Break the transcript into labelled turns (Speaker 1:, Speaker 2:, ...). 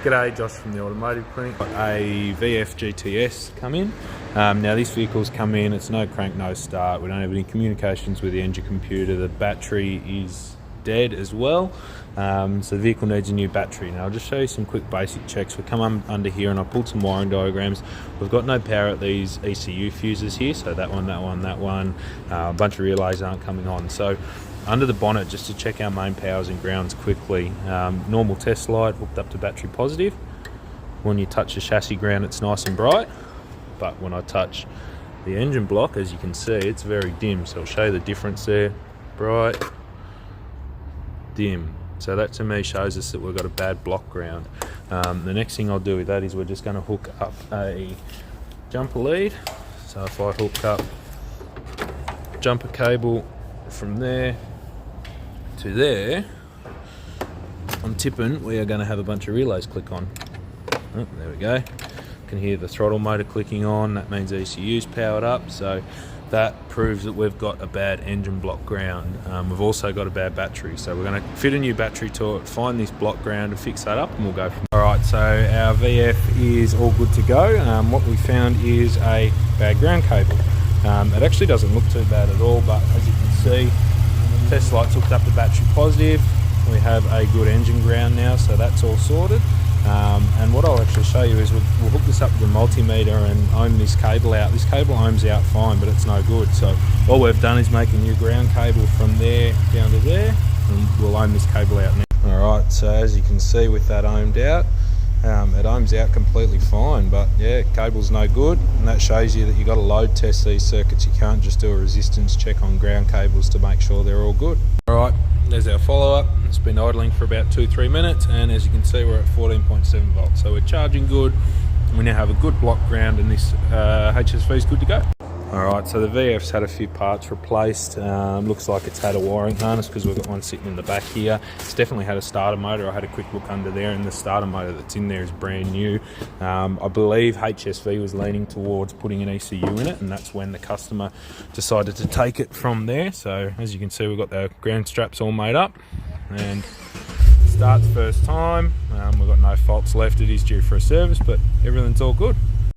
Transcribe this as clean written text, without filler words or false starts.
Speaker 1: G'day, Josh from the Automotive Clinic. Got a VF GTS come in. Now this vehicle's come in, it's no crank, no start. We don't have any communications with the engine computer. The battery is dead as well. So the vehicle needs a new battery. Now I'll just show you some quick basic checks. We come under here and I pulled some wiring diagrams. We've got no power at these ECU fuses here, so that one, a bunch of relays aren't coming on. So under the bonnet, just to check our main powers and grounds quickly, normal test light hooked up to battery positive. When you touch the chassis ground, it's nice and bright, but when I touch the engine block, as you can see, it's very dim. So I'll show you the difference there. Bright, dim. So that to me shows us that we've got a bad block ground. The next thing I'll do with that is we're just going to hook up a jumper lead. So if I hook up jumper cable from there to there, I'm tipping we are going to have a bunch of relays click on. Oh, there we go. You can hear the throttle motor clicking on. That means ECU's powered up. So that proves that we've got a bad engine block ground. We've also got a bad battery, so we're going to fit a new battery to it, find this block ground and fix that up, and we'll go from there. Alright, so our VF is all good to go. What we found is a bad ground cable. It actually doesn't look too bad at all, but as you can see, test light's hooked up to battery positive. We have a good engine ground now, so that's all sorted. And what I'll actually show you is we'll hook this up to the multimeter and ohm this cable out. This cable ohms out fine, but it's no good. So all we've done is make a new ground cable from there down to there, and we'll ohm this cable out now. Alright, so as you can see with that ohmed out, it ohms out completely fine, but yeah, cable's no good, and that shows you that you've got to load test these circuits. You can't just do a resistance check on ground cables to make sure they're all good. Alright, there's our follow-up. It's been idling for about 2-3 minutes, and as you can see, we're at 14.7 volts, so we're charging good. We now have a good block ground, and this HSV is good to go. Alright, so the VF's had a few parts replaced. Looks like it's had a wiring harness because we've got one sitting in the back here. It's definitely had a starter motor. I had a quick look under there, and the starter motor that's in there is brand new. I believe HSV was leaning towards putting an ECU in it, and that's when the customer decided to take it from there. So as you can see, we've got the ground straps all made up, and starts first time. We've got no faults left. It is due for a service, but everything's all good.